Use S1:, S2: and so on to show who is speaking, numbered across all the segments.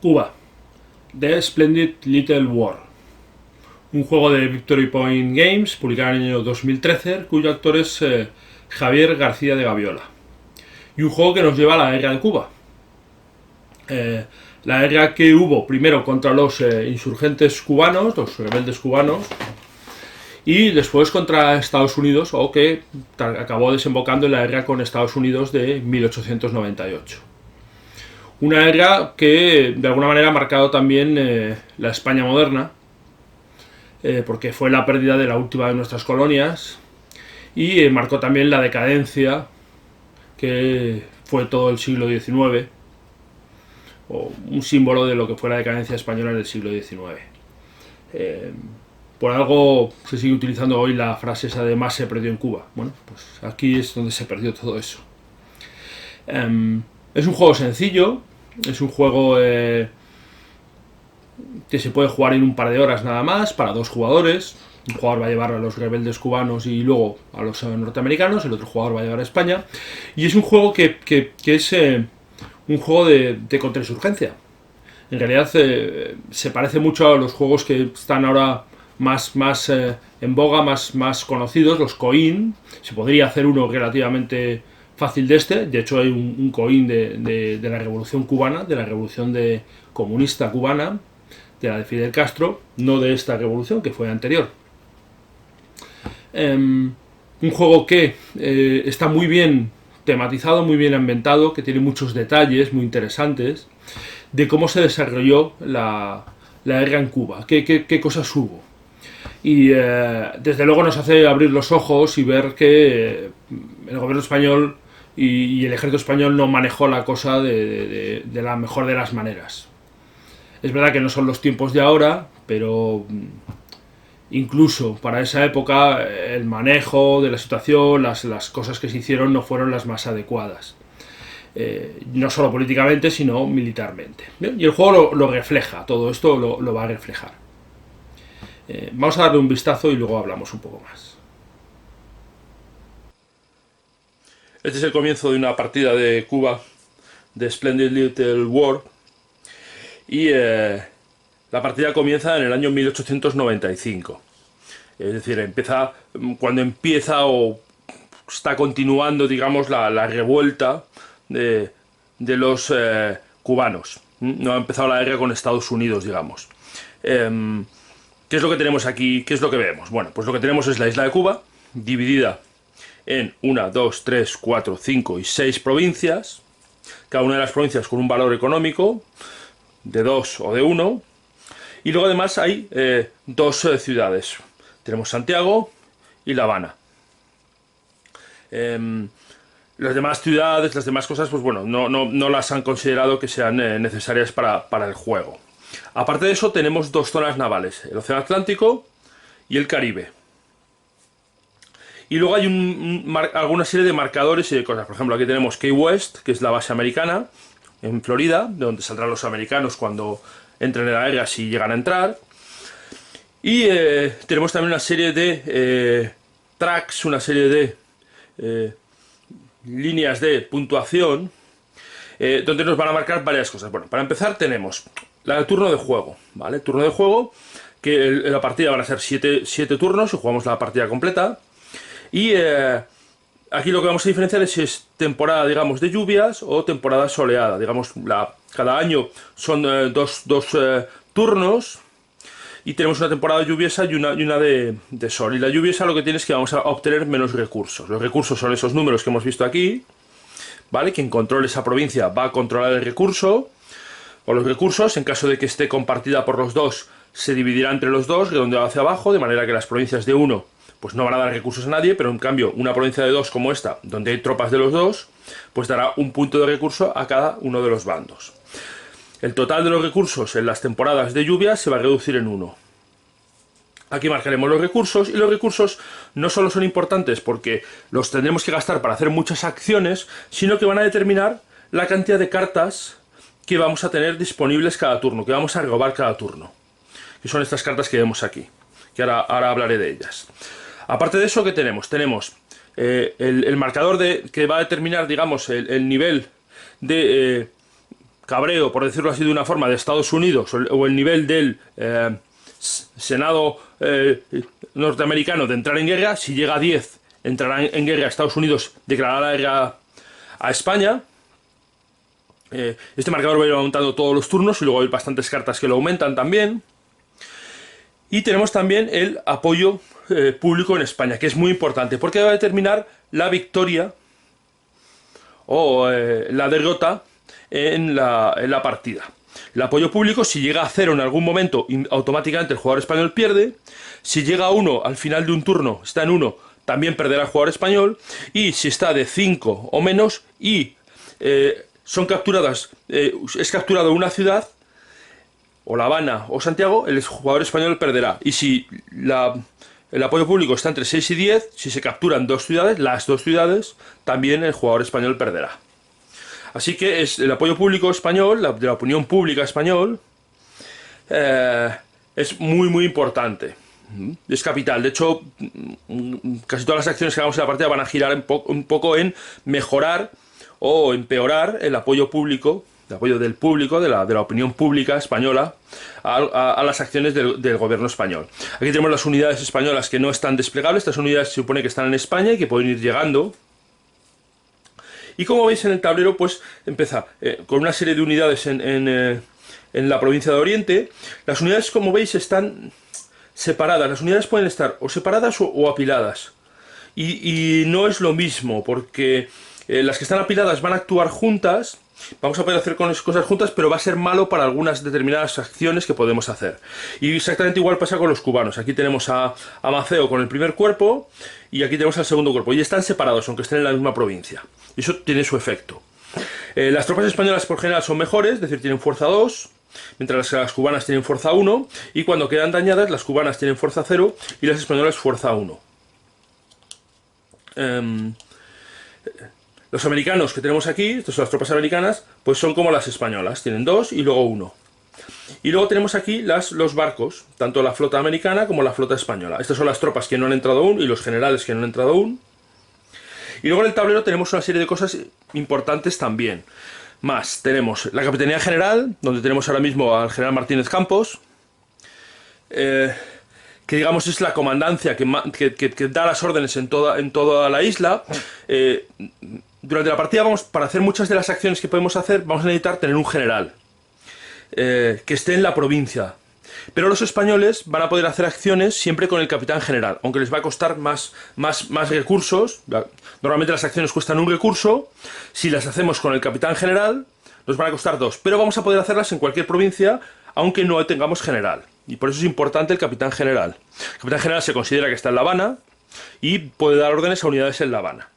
S1: Cuba, The Splendid Little War, un juego de Victory Point Games, publicado en el año 2013, cuyo autor es Javier García de Gaviola. Y un juego que nos lleva a la guerra de Cuba. La guerra que hubo primero contra los insurgentes cubanos, los rebeldes cubanos, y después contra Estados Unidos, o que acabó desembocando en la guerra con Estados Unidos de 1898. Una guerra que de alguna manera ha marcado también la España moderna, porque fue la pérdida de la última de nuestras colonias, y marcó también la decadencia que fue todo el siglo XIX, o un símbolo de lo que fue la decadencia española en el siglo XIX. Por algo se sigue utilizando hoy la frase esa de más se perdió en Cuba. Bueno, pues aquí es donde se perdió todo eso. Es un juego sencillo, es un juego que se puede jugar en un par de horas nada más, para 2 jugadores. Un jugador va a llevar a los rebeldes cubanos y luego a los norteamericanos, el otro jugador va a llevar a España. Y es un juego que es un juego de contrainsurgencia. En realidad se parece mucho a los juegos que están ahora más en boga, más conocidos, los COIN. Se podría hacer uno relativamente fácil de este. De hecho hay un COIN de la Revolución Cubana, de la Revolución comunista cubana, de la de Fidel Castro, no de esta revolución que fue anterior. Un juego que está muy bien tematizado, muy bien ambientado, que tiene muchos detalles muy interesantes de cómo se desarrolló la guerra en Cuba, qué cosas hubo. Y desde luego nos hace abrir los ojos y ver que el gobierno español y el ejército español no manejó la cosa de la mejor de las maneras. Es verdad que no son los tiempos de ahora, pero incluso para esa época el manejo de la situación, las cosas que se hicieron no fueron las más adecuadas. No solo políticamente, sino militarmente. Y el juego lo refleja, todo esto lo va a reflejar. Vamos a darle un vistazo y luego hablamos un poco más. Este es el comienzo de una partida de Cuba, de Splendid Little War, y la partida comienza en el año 1895. Es decir, empieza cuando empieza o está continuando, digamos, la revuelta de los cubanos. No ha empezado la guerra con Estados Unidos, digamos. ¿Qué es lo que tenemos aquí? ¿Qué es lo que vemos? Bueno, pues lo que tenemos es la isla de Cuba, dividida en 1, 2, 3, 4, 5 y 6 provincias. Cada una de las provincias con un valor económico de 2 o de 1. Y luego además hay 2 ciudades. Tenemos Santiago y La Habana. Las demás ciudades, las demás cosas, pues bueno, no las han considerado que sean necesarias para el juego. Aparte de eso, tenemos 2 zonas navales, el Océano Atlántico y el Caribe. Y luego hay alguna serie de marcadores y de cosas. Por ejemplo, aquí tenemos Key West, que es la base americana, en Florida, de donde saldrán los americanos cuando entren en la guerra, si llegan a entrar. Y tenemos también una serie de tracks, una serie de líneas de puntuación, donde nos van a marcar varias cosas. Bueno, para empezar tenemos el turno de juego, ¿vale? Turno de juego, que la partida van a ser 7 turnos y jugamos la partida completa. Y aquí lo que vamos a diferenciar es si es temporada, digamos, de lluvias o temporada soleada. Digamos, cada año son dos turnos y tenemos una temporada lluviosa y una de sol. Y la lluviosa lo que tiene es que vamos a obtener menos recursos. Los recursos son esos números que hemos visto aquí, ¿vale? Quien controle esa provincia va a controlar el recurso. O los recursos, en caso de que esté compartida por los dos, se dividirá entre los dos, redondeado hacia abajo, de manera que las provincias de 1 pues no van a dar recursos a nadie, pero en cambio una provincia de 2 como esta, donde hay tropas de los dos, pues dará un punto de recurso a cada uno de los bandos. El total de los recursos en las temporadas de lluvia se va a reducir en 1. Aquí marcaremos los recursos, y los recursos no solo son importantes porque los tendremos que gastar para hacer muchas acciones, sino que van a determinar la cantidad de cartas que vamos a tener disponibles cada turno, que vamos a robar cada turno. Que son estas cartas que vemos aquí, que ahora hablaré de ellas. Aparte de eso, ¿qué tenemos? Tenemos el marcador que va a determinar, digamos, el nivel de cabreo, por decirlo así de una forma, de Estados Unidos o el nivel del Senado norteamericano de entrar en guerra. Si llega a 10, entrará en guerra. Estados Unidos declarará la guerra a España. Este marcador va a ir aumentando todos los turnos y luego hay bastantes cartas que lo aumentan también. Y tenemos también el apoyo público en España, que es muy importante porque va a determinar la victoria o la derrota en la partida. El apoyo público, si llega a 0 en algún momento, automáticamente el jugador español pierde. Si llega a 1 al final de un turno, está en 1, también perderá el jugador español. Y si está de 5 o menos y son capturadas, es capturado una ciudad, o La Habana o Santiago, el jugador español perderá. Y si el apoyo público está entre 6 y 10, si se capturan dos ciudades, las dos ciudades, también el jugador español perderá. Así que es el apoyo público español, de la opinión pública español, es muy importante. Es capital. De hecho, casi todas las acciones que hagamos en la partida van a girar un poco en mejorar o empeorar el apoyo público, el apoyo del público, de la opinión pública española a las acciones del gobierno español. Aquí tenemos las unidades españolas que no están desplegables. Estas unidades se supone que están en España y que pueden ir llegando. Y como veis en el tablero, pues empieza con una serie de unidades en la provincia de Oriente. Las unidades, como veis, están separadas. Las unidades pueden estar o separadas o apiladas. Y no es lo mismo, porque las que están apiladas van a actuar juntas. Vamos a poder hacer cosas juntas, pero va a ser malo para algunas determinadas acciones que podemos hacer. Y exactamente igual pasa con los cubanos. Aquí tenemos a Maceo con el primer cuerpo y aquí tenemos al segundo cuerpo. Y están separados, aunque estén en la misma provincia. Y eso tiene su efecto. Las tropas españolas por general son mejores, es decir, tienen fuerza 2, mientras las cubanas tienen fuerza 1. Y cuando quedan dañadas, las cubanas tienen fuerza 0 y las españolas fuerza 1. Los americanos que tenemos aquí, estas son las tropas americanas, pues son como las españolas, tienen 2 y luego 1. Y luego tenemos aquí los barcos, tanto la flota americana como la flota española. Estas son las tropas que no han entrado aún y los generales que no han entrado aún. Y luego en el tablero tenemos una serie de cosas importantes también. Más, tenemos la Capitanía General, donde tenemos ahora mismo al general Martínez Campos, que digamos es la comandancia que da las órdenes en toda la isla. Durante la partida, para hacer muchas de las acciones que podemos hacer, vamos a necesitar tener un general que esté en la provincia. Pero los españoles van a poder hacer acciones siempre con el capitán general, aunque les va a costar más recursos. Normalmente las acciones cuestan un recurso. Si las hacemos con el capitán general, nos van a costar 2. Pero vamos a poder hacerlas en cualquier provincia, aunque no tengamos general. Y por eso es importante el capitán general. El capitán general se considera que está en La Habana y puede dar órdenes a unidades en La Habana.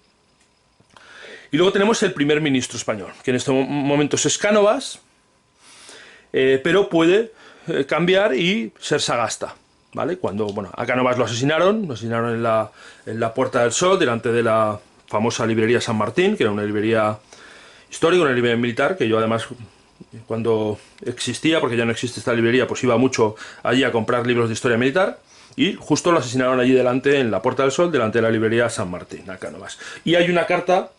S1: Y luego tenemos el primer ministro español, que en este momento es Cánovas, pero puede cambiar y ser Sagasta, ¿vale? Cuando, bueno, a Cánovas lo asesinaron en la Puerta del Sol, delante de la famosa librería San Martín, que era una librería histórica, una librería militar, que yo además, cuando existía, porque ya no existe esta librería, pues iba mucho allí a comprar libros de historia militar, y justo lo asesinaron allí delante, en la Puerta del Sol, delante de la librería San Martín, a Cánovas. Y hay una carta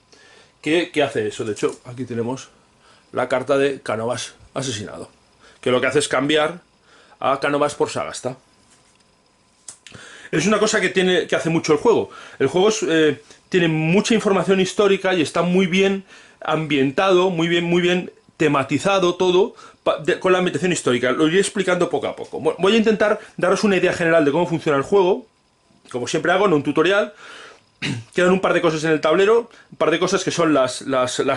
S1: que hace eso. De hecho, aquí tenemos la carta de Cánovas asesinado, que lo que hace es cambiar a Cánovas por Sagasta. Es una cosa que hace mucho el juego. El juego tiene mucha información histórica y está muy bien ambientado, muy bien tematizado todo con la ambientación histórica. Lo iré explicando poco a poco. Voy a intentar daros una idea general de cómo funciona el juego, como siempre hago en un tutorial. Quedan un par de cosas en el tablero, un par de cosas que son las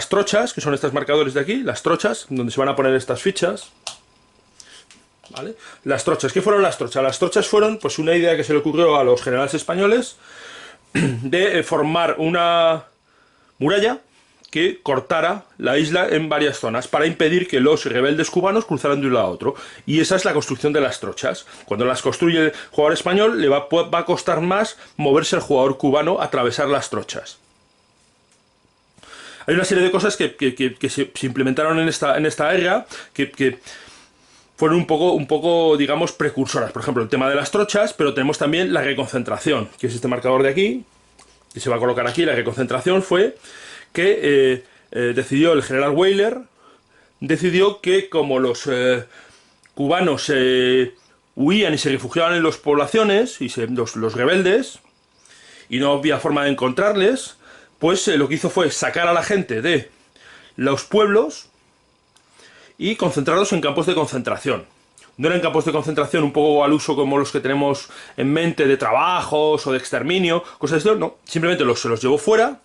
S1: trochas, que son estos marcadores de aquí, las trochas, donde se van a poner estas fichas. ¿Vale? Las trochas, ¿qué fueron las trochas? Las trochas fueron pues una idea que se le ocurrió a los generales españoles de formar una muralla que cortara la isla en varias zonas para impedir que los rebeldes cubanos cruzaran de un lado a otro. Y esa es la construcción de las trochas. Cuando las construye el jugador español, le va a costar más moverse al jugador cubano a atravesar las trochas. Hay una serie de cosas que se implementaron en esta era que fueron un poco, digamos, precursoras. Por ejemplo, el tema de las trochas, pero tenemos también la reconcentración, que es este marcador de aquí, que se va a colocar aquí. La reconcentración fue que decidió el general Weyler decidió que como los cubanos huían y se refugiaban en las poblaciones, y los rebeldes, y no había forma de encontrarles, pues lo que hizo fue sacar a la gente de los pueblos y concentrarlos en campos de concentración. No eran campos de concentración un poco al uso como los que tenemos en mente de trabajos o de exterminio, cosas de esto, no, simplemente se los llevó fuera.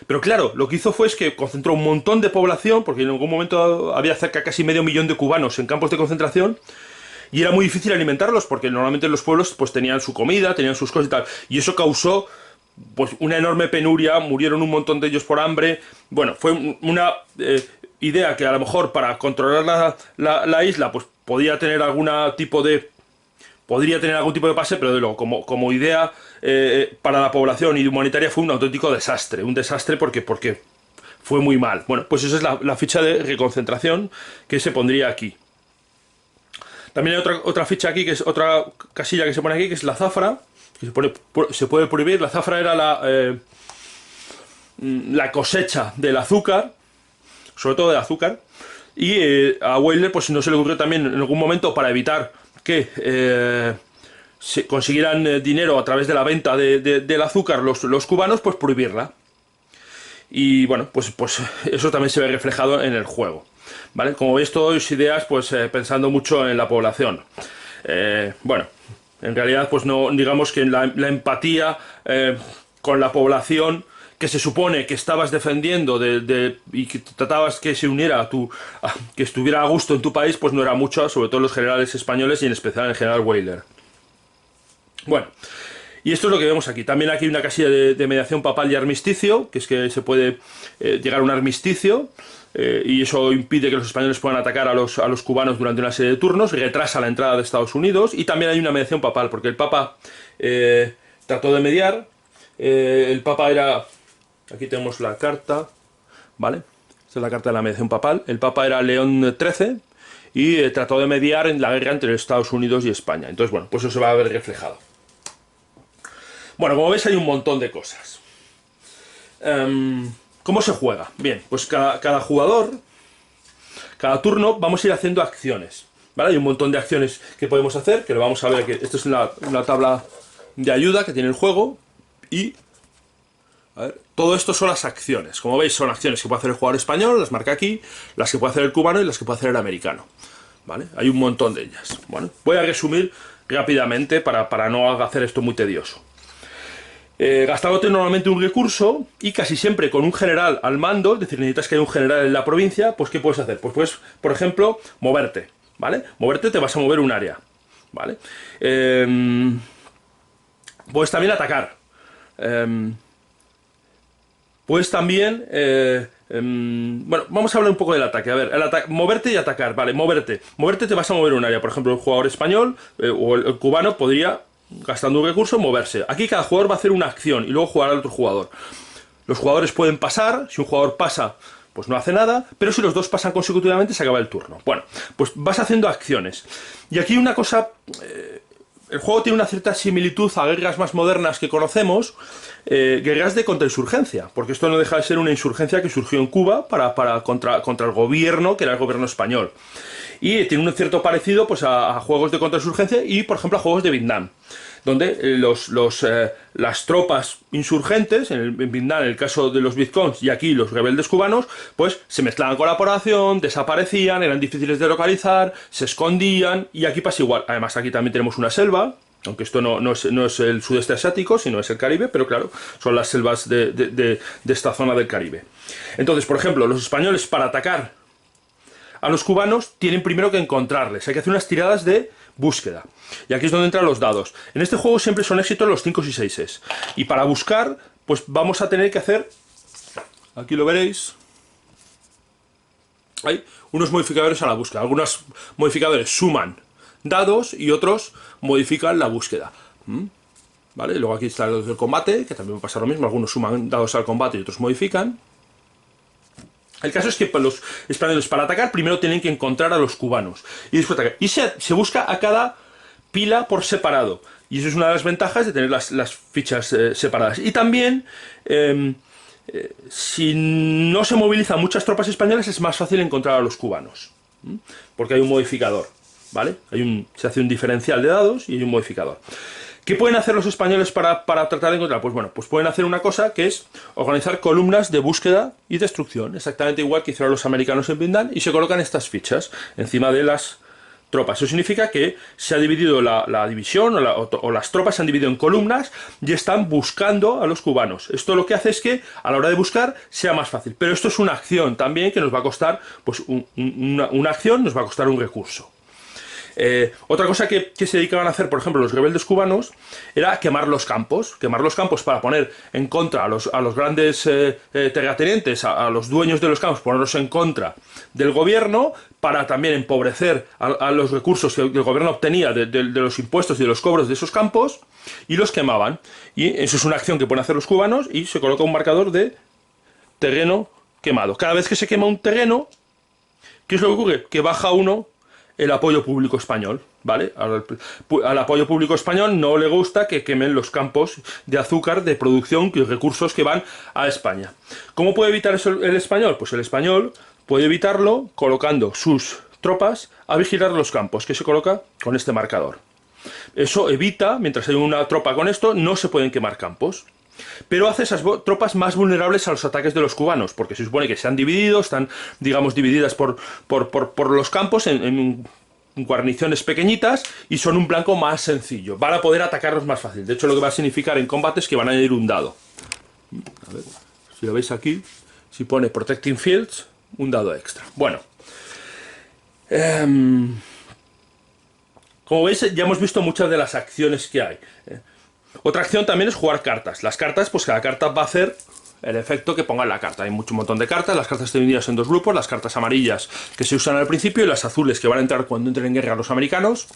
S1: Pero claro, lo que hizo fue que concentró un montón de población, porque en algún momento había cerca de casi medio millón de cubanos en campos de concentración, y era muy difícil alimentarlos, porque normalmente los pueblos pues tenían su comida, tenían sus cosas y tal, y eso causó pues una enorme penuria, murieron un montón de ellos por hambre. Bueno, fue una idea que a lo mejor para controlar la isla pues podría tener algún tipo de pase, pero de luego como idea para la población y humanitaria fue un auténtico desastre, porque fue muy mal. Bueno, pues esa es la ficha de reconcentración que se pondría aquí. También hay otra ficha aquí, que es otra casilla que se pone aquí, que es la zafra, que se puede prohibir. La zafra era la cosecha del azúcar, sobre todo del azúcar, y a Weyler pues no se le ocurrió también en algún momento, para evitar que se consiguieran dinero a través de la venta del azúcar los cubanos, pues prohibirla. Y bueno, pues eso también se ve reflejado en el juego, ¿vale? Como veis, todas ideas pues pensando mucho en la población. Bueno, en realidad pues no, digamos que la empatía con la población que se supone que estabas defendiendo y que tratabas que se uniera que estuviera a gusto en tu país, pues no era mucho, sobre todo los generales españoles y en especial el general Weyler. Bueno, y esto es lo que vemos aquí. También aquí hay una casilla de mediación papal y armisticio, que es que se puede llegar a un armisticio, y eso impide que los españoles puedan atacar a los cubanos durante una serie de turnos, retrasa la entrada de Estados Unidos, y también hay una mediación papal, porque el Papa trató de mediar. El Papa era... Aquí tenemos la carta, ¿vale? Esta es la carta de la mediación papal. El Papa era León XIII y trató de mediar en la guerra entre Estados Unidos y España. Entonces, bueno, pues eso se va a ver reflejado. Bueno, como veis hay un montón de cosas. ¿Cómo se juega? Bien, pues cada jugador, cada turno, vamos a ir haciendo acciones, ¿vale? Hay un montón de acciones que podemos hacer, que lo vamos a ver aquí. Esto es una tabla de ayuda que tiene el juego y... A ver, todo esto son las acciones. Como veis, son acciones que puede hacer el jugador español, las marca aquí, las que puede hacer el cubano y las que puede hacer el americano, ¿vale? Hay un montón de ellas. Bueno, voy a resumir rápidamente para no hacer esto muy tedioso. Gastándote normalmente un recurso y casi siempre con un general al mando, es decir, necesitas que haya un general en la provincia, pues ¿qué puedes hacer? Pues puedes, por ejemplo, moverte, ¿vale? Moverte, te vas a mover un área, ¿vale? Puedes también atacar. Pues también, bueno, vamos a hablar un poco del ataque. A ver, moverte y atacar, vale, moverte. Moverte te vas a mover un área. Por ejemplo, el jugador español o el cubano podría, gastando un recurso, moverse. Aquí cada jugador va a hacer una acción y luego jugar al otro jugador. Los jugadores pueden pasar, si un jugador pasa, pues no hace nada, pero si los dos pasan consecutivamente se acaba el turno. Bueno, pues vas haciendo acciones. Y aquí una cosa... el juego tiene una cierta similitud a guerras más modernas que conocemos, guerras de contrainsurgencia, porque esto no deja de ser una insurgencia que surgió en Cuba contra el gobierno, que era el gobierno español. Y tiene un cierto parecido pues, a juegos de contrainsurgencia y, por ejemplo, a juegos de Vietnam, donde las tropas insurgentes, en Vietnam, en el caso de los Vietcongs y aquí los rebeldes cubanos, pues se mezclaban con la población, desaparecían, eran difíciles de localizar, se escondían, y aquí pasa igual. Además, aquí también tenemos una selva, aunque esto no es el sudeste asiático, sino es el Caribe, pero claro, son las selvas de esta zona del Caribe. Entonces, por ejemplo, los españoles para atacar a los cubanos tienen primero que encontrarles, hay que hacer unas tiradas de búsqueda. Y aquí es donde entran los dados. En este juego siempre son éxitos los 5 y 6. Y para buscar, pues vamos a tener que hacer... Aquí lo veréis. Hay unos modificadores a la búsqueda. Algunos modificadores suman dados y otros modifican la búsqueda. ¿Vale? Luego aquí está el del combate, que también va a pasar lo mismo. Algunos suman dados al combate y otros modifican. El caso es que los españoles para atacar primero tienen que encontrar a los cubanos y después atacar. Y se busca a cada pila por separado. Y eso es una de las ventajas de tener las fichas separadas. Y también Si no se movilizan muchas tropas españolas es más fácil encontrar a los cubanos, porque hay un modificador, ¿vale? Se hace un diferencial de dados y hay un modificador. ¿Qué pueden hacer los españoles para tratar de encontrar? Pues bueno, pues pueden hacer una cosa que es organizar columnas de búsqueda y destrucción, exactamente igual que hicieron los americanos en Vietnam, y se colocan estas fichas encima de las tropas. Eso significa que se ha dividido la división o las tropas se han dividido en columnas y están buscando a los cubanos. Esto lo que hace es que a la hora de buscar sea más fácil. Pero esto es una acción también que nos va a costar, pues una acción nos va a costar un recurso. Otra cosa que se dedicaban a hacer, por ejemplo, los rebeldes cubanos, era quemar los campos para poner en contra a los grandes terratenientes, a los dueños de los campos, ponerlos en contra del gobierno, para también empobrecer a los recursos que el gobierno obtenía de los impuestos y de los cobros de esos campos, y los quemaban. Y eso es una acción que pueden hacer los cubanos, y se coloca un marcador de terreno quemado. Cada vez que se quema un terreno, ¿qué es lo que ocurre? Que baja uno el apoyo público español, ¿vale? Al apoyo público español no le gusta que quemen los campos de azúcar de producción y recursos que van a España. ¿Cómo puede evitar eso el español? Pues el español puede evitarlo colocando sus tropas a vigilar los campos, que se coloca con este marcador. Eso evita, mientras hay una tropa con esto, no se pueden quemar campos. Pero hace esas tropas más vulnerables a los ataques de los cubanos, porque se supone que se han dividido, están, digamos, divididas por los campos en guarniciones pequeñitas y son un blanco más sencillo. Van a poder atacarlos más fácil. De hecho, lo que va a significar en combate es que van a añadir un dado. A ver, si lo veis aquí, si pone Protecting Fields, un dado extra. Bueno. Como veis, ya hemos visto muchas de las acciones que hay. Otra acción también es jugar cartas. Las cartas, pues cada carta va a hacer el efecto que ponga en la carta. Hay un montón de cartas. Las cartas están divididas en dos grupos. Las cartas amarillas que se usan al principio y las azules que van a entrar cuando entren en guerra los americanos.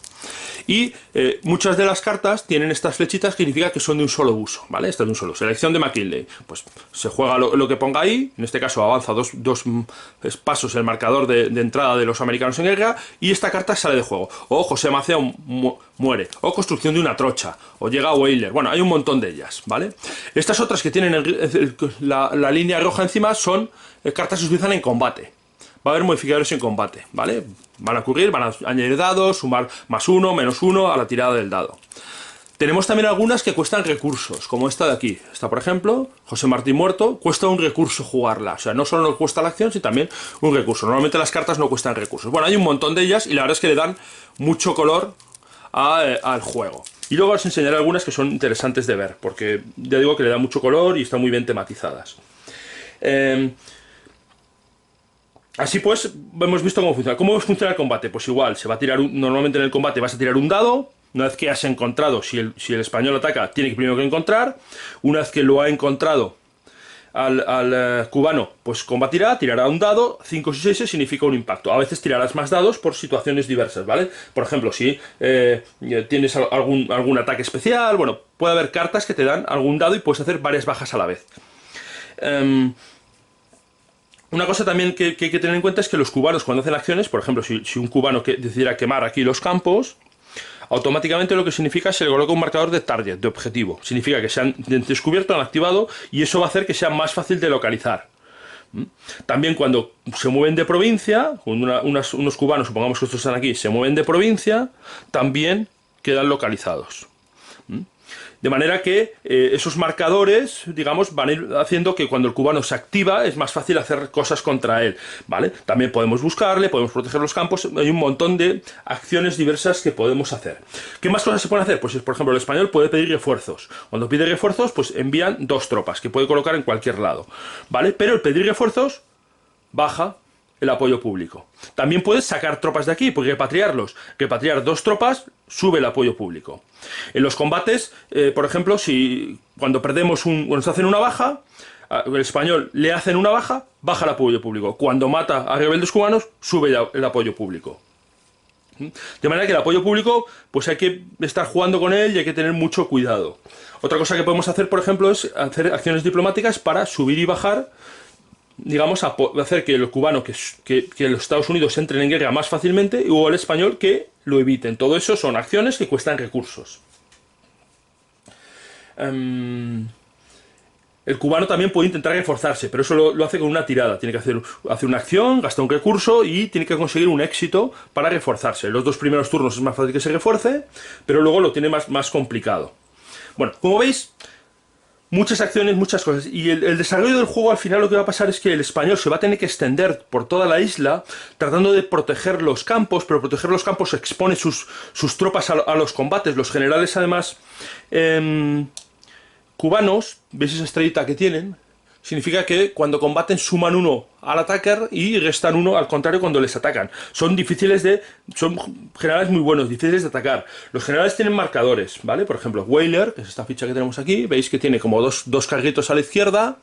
S1: Y muchas de las cartas tienen estas flechitas que significa que son de un solo uso, ¿vale? Esta es de un solo. Selección de McKinley. Pues se juega lo que ponga ahí. En este caso avanza dos pasos el marcador de entrada de los americanos en guerra y esta carta sale de juego. O José Maceo muere. O construcción de una trocha. O llega Weyler. Bueno, hay un montón de ellas, ¿vale? Estas otras que tienen la línea roja encima son cartas que se utilizan en combate. Va a haber modificadores en combate, ¿vale? Van a ocurrir, van a añadir dados, sumar +1, -1 a la tirada del dado. Tenemos también algunas que cuestan recursos, como esta de aquí. Esta, por ejemplo, José Martín muerto, cuesta un recurso jugarla. O sea, no solo nos cuesta la acción, sino también un recurso. Normalmente las cartas no cuestan recursos. Bueno, hay un montón de ellas y la verdad es que le dan mucho color al juego. Y luego os enseñaré algunas que son interesantes de ver, porque ya digo que le da mucho color y están muy bien tematizadas. Así pues, hemos visto cómo funciona. ¿Cómo funciona el combate? Pues igual, se va a tirar normalmente en el combate vas a tirar un dado. Una vez que has encontrado, si el español ataca, tiene que primero que encontrar. Una vez que lo ha encontrado al cubano, pues combatirá, tirará un dado. 5 y 6 significa un impacto. A veces tirarás más dados por situaciones diversas, ¿vale? Por ejemplo, si tienes algún ataque especial, bueno, puede haber cartas que te dan algún dado y puedes hacer varias bajas a la vez. Una cosa también que hay que tener en cuenta es que los cubanos cuando hacen acciones, por ejemplo, si un cubano decidiera quemar aquí los campos, automáticamente lo que significa es que se le coloca un marcador de target, de objetivo. Significa que se han descubierto, han activado y eso va a hacer que sea más fácil de localizar. También cuando se mueven de provincia, cuando unos cubanos, supongamos que estos están aquí, se mueven de provincia, también quedan localizados. De manera que esos marcadores, digamos, van a ir haciendo que cuando el cubano se activa es más fácil hacer cosas contra él, ¿vale? También podemos buscarle, podemos proteger los campos, hay un montón de acciones diversas que podemos hacer. ¿Qué más cosas se pueden hacer? Pues, por ejemplo, el español puede pedir refuerzos. Cuando pide refuerzos, pues envían 2 tropas que puede colocar en cualquier lado, ¿vale? Pero el pedir refuerzos baja el apoyo público. También puedes sacar tropas de aquí, porque repatriarlos. Repatriar 2 tropas sube el apoyo público. En los combates, por ejemplo, cuando nos hacen una baja, el español le hacen una baja, baja el apoyo público. Cuando mata a rebeldes cubanos, sube el apoyo público. De manera que el apoyo público, pues hay que estar jugando con él y hay que tener mucho cuidado. Otra cosa que podemos hacer, por ejemplo, es hacer acciones diplomáticas para subir y bajar, digamos, hacer que el cubano, que los Estados Unidos entren en guerra más fácilmente, o el español que lo eviten. Todo eso son acciones que cuestan recursos. el cubano también puede intentar reforzarse, pero eso lo hace con una tirada. Tiene que hacer una acción, gastar un recurso y tiene que conseguir un éxito para reforzarse. Los 2 primeros turnos es más fácil que se refuerce, pero luego lo tiene más complicado. Bueno, como veis, muchas acciones, muchas cosas. Y el desarrollo del juego al final lo que va a pasar es que el español se va a tener que extender por toda la isla tratando de proteger los campos, pero proteger los campos expone sus tropas a los combates. Los generales además cubanos, ¿veis esa estrellita que tienen? Significa que cuando combaten suman 1 al atacar y restan 1 al contrario cuando les atacan. Son generales muy buenos, difíciles de atacar. Los generales tienen marcadores, ¿vale? Por ejemplo, Whaler, que es esta ficha que tenemos aquí, veis que tiene como dos carritos a la izquierda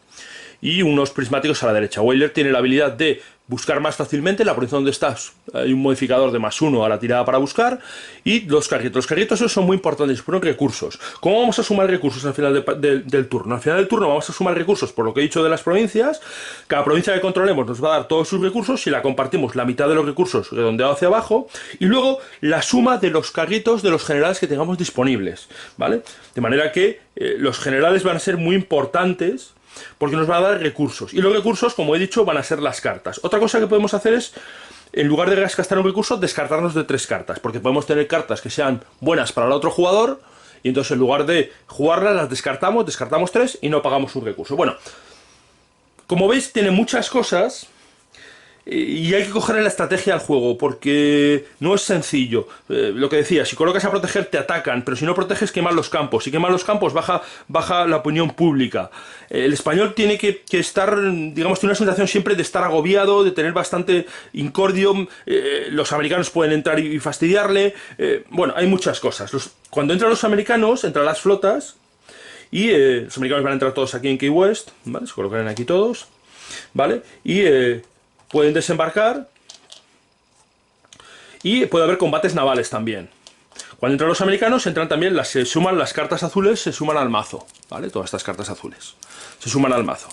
S1: y unos prismáticos a la derecha. Whaler tiene la habilidad de buscar más fácilmente, la posición donde estás hay un modificador de +1 a la tirada para buscar, y los carritos. Los carritos esos son muy importantes, suponen recursos. ¿Cómo vamos a sumar recursos al final del turno? Al final del turno vamos a sumar recursos, por lo que he dicho de las provincias. Cada provincia que controlemos nos va a dar todos sus recursos, si la compartimos la mitad de los recursos redondeado hacia abajo, y luego la suma de los carritos de los generales que tengamos disponibles, ¿vale? De manera que los generales van a ser muy importantes, porque nos va a dar recursos. Y los recursos, como he dicho, van a ser las cartas. Otra cosa que podemos hacer es, en lugar de gastar un recurso, descartarnos de 3 cartas. Porque podemos tener cartas que sean buenas para el otro jugador, y entonces en lugar de jugarlas, las descartamos 3 y no pagamos un recurso. Bueno, como veis, tiene muchas cosas y hay que coger la estrategia al juego, porque no es sencillo. Lo que decía, si colocas a proteger te atacan, pero si no proteges queman los campos. Si queman los campos baja la opinión pública. El español tiene que estar, digamos, tiene una sensación siempre de estar agobiado, de tener bastante incordio. Los americanos pueden entrar y fastidiarle. Bueno, hay muchas cosas. Cuando entran los americanos, entran las flotas, y los americanos van a entrar todos aquí en Key West, ¿vale? Se colocarán aquí todos, ¿vale? Y pueden desembarcar y puede haber combates navales también. Cuando entran los americanos, entran también, se suman las cartas azules, se suman al mazo, ¿vale? Todas estas cartas azules se suman al mazo.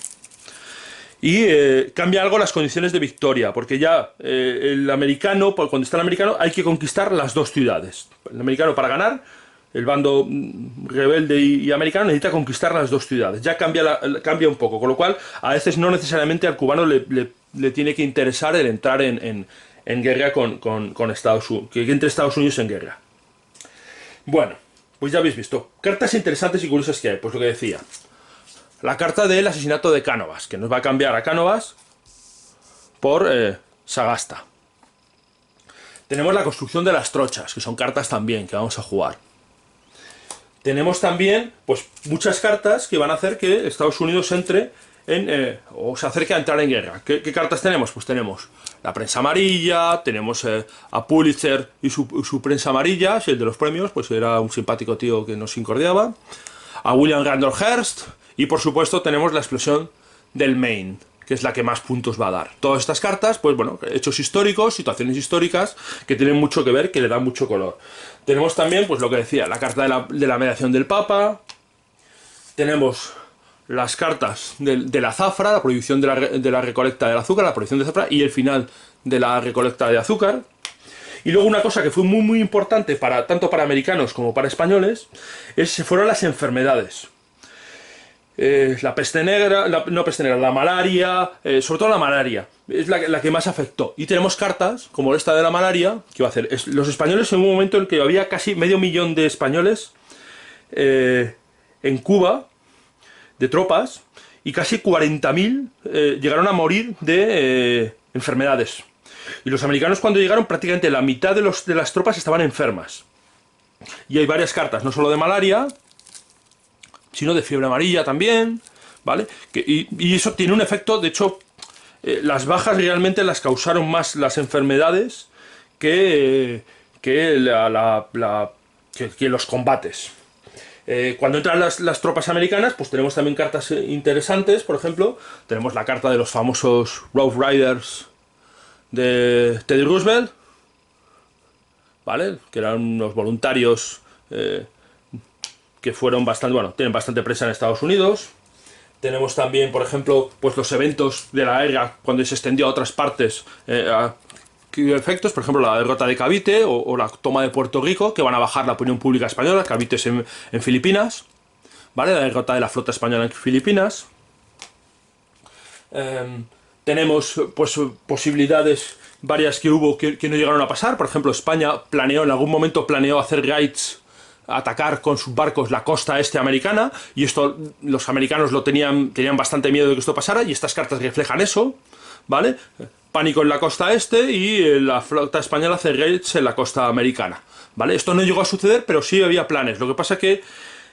S1: Y cambia algo las condiciones de victoria, porque ya el americano, cuando está el americano, hay que conquistar las 2 ciudades. El americano, para ganar, el bando rebelde y americano necesita conquistar las 2 ciudades. Ya cambia un poco, con lo cual a veces no necesariamente al cubano le tiene que interesar el entrar en guerra con Estados Unidos, que entre Estados Unidos en guerra. Bueno, pues ya habéis visto. Cartas interesantes y curiosas que hay. Pues lo que decía. La carta del asesinato de Cánovas, que nos va a cambiar a Cánovas por Sagasta. Tenemos la construcción de las trochas, que son cartas también que vamos a jugar. Tenemos también, pues, muchas cartas que van a hacer que Estados Unidos entre o se acerque a entrar en guerra. ¿Qué cartas tenemos? Pues tenemos la prensa amarilla, tenemos a Pulitzer y su prensa amarilla, si el de los premios, pues era un simpático tío que nos incordiaba, a William Randolph Hearst, y por supuesto tenemos la explosión del Maine, que es la que más puntos va a dar. Todas estas cartas, pues bueno, hechos históricos, situaciones históricas, que tienen mucho que ver, que le dan mucho color. Tenemos también, pues lo que decía, la carta de la mediación del Papa, tenemos las cartas de la zafra, la prohibición de la recolecta del azúcar, la prohibición de zafra y el final de la recolecta de azúcar. Y luego una cosa que fue muy muy importante tanto para americanos como para españoles, fueron las enfermedades. La peste negra, la malaria, sobre todo la malaria, es la que más afectó. Y tenemos cartas, como esta de la malaria, que va a hacer. Los españoles, en un momento en que había casi medio millón de españoles en Cuba, de tropas, y casi 40.000 llegaron a morir de enfermedades. Y los americanos, cuando llegaron, prácticamente la mitad de las tropas estaban enfermas. Y hay varias cartas, no solo de malaria, sino de fiebre amarilla también, ¿vale? Y eso tiene un efecto, de hecho, las bajas realmente las causaron más las enfermedades que los combates. Cuando entran las tropas americanas, pues tenemos también cartas interesantes. Por ejemplo, tenemos la carta de los famosos Rough Riders de Teddy Roosevelt, ¿vale? Que eran unos voluntarios que fueron bastante, bueno, tienen bastante presa en Estados Unidos. Tenemos también, por ejemplo, pues los eventos de la guerra cuando se extendió a otras partes, efectos, por ejemplo, la derrota de Cavite o la toma de Puerto Rico, que van a bajar la opinión pública española. Cavite es en Filipinas, ¿vale? La derrota de la flota española en Filipinas. Tenemos pues posibilidades varias que hubo que no llegaron a pasar. Por ejemplo, España en algún momento planeó hacer raids, atacar con sus barcos la costa este americana, y esto los americanos tenían bastante miedo de que esto pasara, y estas cartas reflejan eso, ¿vale? Pánico en la costa este, y la flota española hace raids en la costa americana, ¿vale? Esto no llegó a suceder, pero sí había planes. Lo que pasa que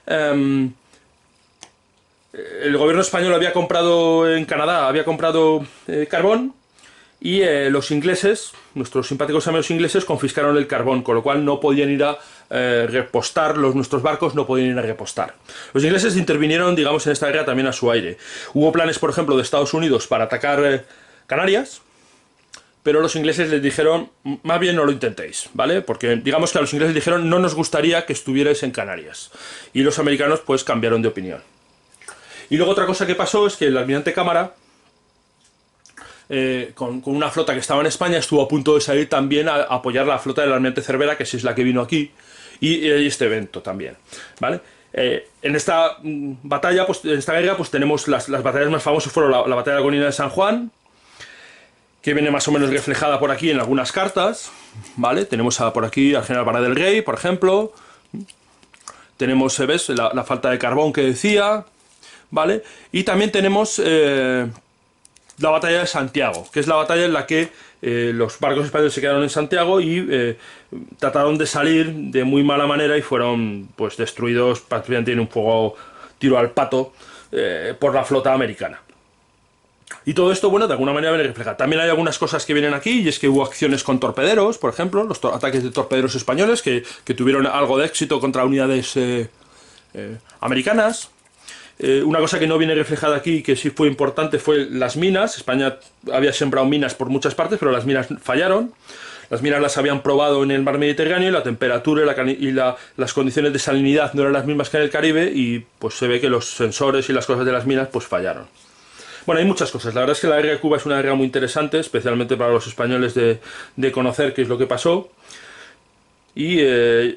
S1: el gobierno español había comprado en Canadá, carbón, y los ingleses, nuestros simpáticos amigos ingleses, confiscaron el carbón, con lo cual no podían ir a repostar, nuestros barcos no podían ir a repostar. Los ingleses intervinieron, digamos, en esta guerra también a su aire. Hubo planes, por ejemplo, de Estados Unidos para atacar Canarias, pero los ingleses les dijeron, más bien no lo intentéis, ¿vale? Porque digamos que a los ingleses dijeron, no nos gustaría que estuvierais en Canarias. Y los americanos pues cambiaron de opinión. Y luego otra cosa que pasó es que el almirante Cámara, con una flota que estaba en España, estuvo a punto de salir también a apoyar la flota del almirante Cervera, que es la que vino aquí, y este evento también, ¿vale? En esta batalla, pues, en esta guerra, pues tenemos las batallas más famosas fueron la batalla de la Colina de San Juan, que viene más o menos reflejada por aquí en algunas cartas, ¿vale? Tenemos por aquí al general Vara del Rey, por ejemplo. Tenemos, ¿ves? La falta de carbón que decía, ¿vale? Y también tenemos la batalla de Santiago, que es la batalla en la que los barcos españoles se quedaron en Santiago y trataron de salir de muy mala manera y fueron pues destruidos prácticamente en un fuego tiro al pato por la flota americana. Y todo esto, bueno, de alguna manera viene reflejado. También hay algunas cosas que vienen aquí, y es que hubo acciones con torpederos, por ejemplo, los ataques de torpederos españoles que tuvieron algo de éxito contra unidades americanas. Una cosa que no viene reflejada aquí, que sí fue importante, fue las minas. España había sembrado minas por muchas partes, pero las minas fallaron. Las minas las habían probado en el mar Mediterráneo, y la temperatura y las condiciones de salinidad no eran las mismas que en el Caribe, y pues se ve que los sensores y las cosas de las minas pues fallaron. Bueno, hay muchas cosas. La verdad es que la guerra de Cuba es una guerra muy interesante, especialmente para los españoles de conocer qué es lo que pasó. Y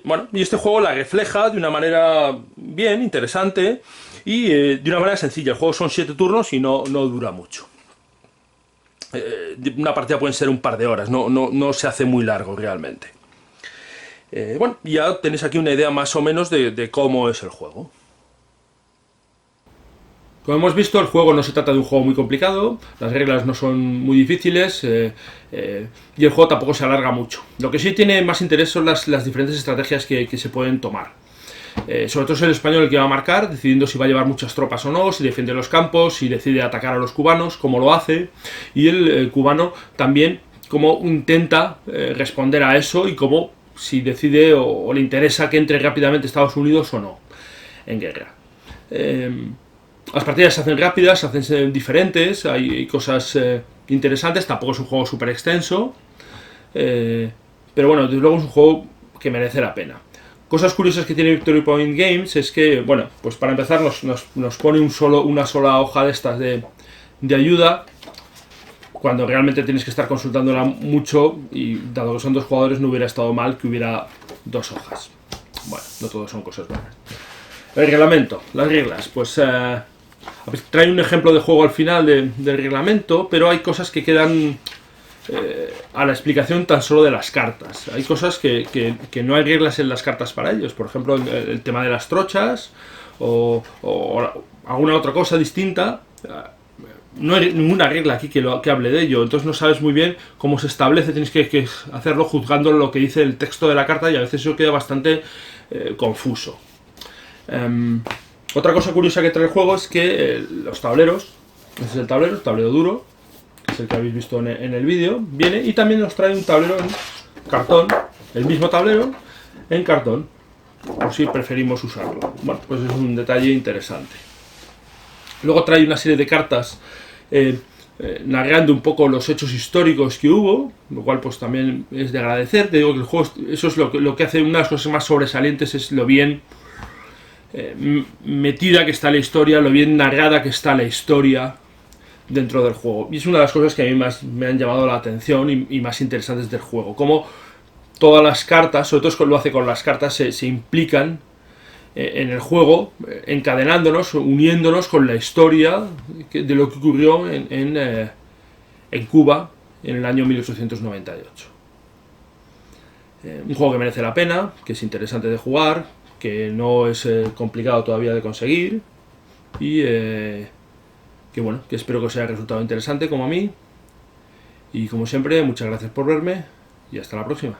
S1: bueno, y este juego la refleja de una manera bien, interesante, y de una manera sencilla. El juego son 7 turnos y no dura mucho. Una partida pueden ser un par de horas, no se hace muy largo realmente. Bueno, ya tenéis aquí una idea más o menos de cómo es el juego. Como hemos visto, el juego no se trata de un juego muy complicado, las reglas no son muy difíciles, y el juego tampoco se alarga mucho. Lo que sí tiene más interés son las diferentes estrategias que se pueden tomar. Sobre todo es el español el que va a marcar, decidiendo si va a llevar muchas tropas o no, si defiende los campos, si decide atacar a los cubanos, cómo lo hace, y el cubano también cómo intenta responder a eso, y cómo, si decide o le interesa que entre rápidamente Estados Unidos o no en guerra. Las partidas se hacen rápidas, se hacen diferentes, hay cosas interesantes, tampoco es un juego súper extenso, pero bueno, desde luego es un juego que merece la pena. Cosas curiosas que tiene Victory Point Games es que, bueno, pues para empezar nos pone una sola hoja de estas de ayuda, cuando realmente tienes que estar consultándola mucho, y dado que son 2 jugadores no hubiera estado mal que hubiera 2 hojas. Bueno, no todo son cosas buenas. El reglamento, las reglas, pues trae un ejemplo de juego al final del reglamento, pero hay cosas que quedan a la explicación tan solo de las cartas. Hay cosas que no hay reglas en las cartas para ellos, por ejemplo el tema de las trochas o alguna otra cosa distinta. No hay ninguna regla aquí que hable de ello, entonces no sabes muy bien cómo se establece, tienes que hacerlo juzgando lo que dice el texto de la carta, y a veces eso queda bastante confuso. Otra cosa curiosa que trae el juego es que los tableros, este es el tablero duro, que es el que habéis visto en el vídeo, viene y también nos trae un tablero en cartón, el mismo tablero en cartón, por si preferimos usarlo. Bueno, pues es un detalle interesante. Luego trae una serie de cartas narrando un poco los hechos históricos que hubo, lo cual pues también es de agradecer. Te digo que el juego, eso es lo que hace una de las cosas más sobresalientes, es lo bien metida que está la historia, lo bien narrada que está la historia dentro del juego. Y es una de las cosas que a mí más me han llamado la atención y más interesantes del juego. Como todas las cartas, sobre todo lo hace con las cartas, se implican en el juego, encadenándonos, uniéndonos con la historia de lo que ocurrió en Cuba en el año 1898. Un juego que merece la pena, que es interesante de jugar, que no es complicado todavía de conseguir y que bueno, que espero que os haya resultado interesante como a mí. Y como siempre, muchas gracias por verme y hasta la próxima.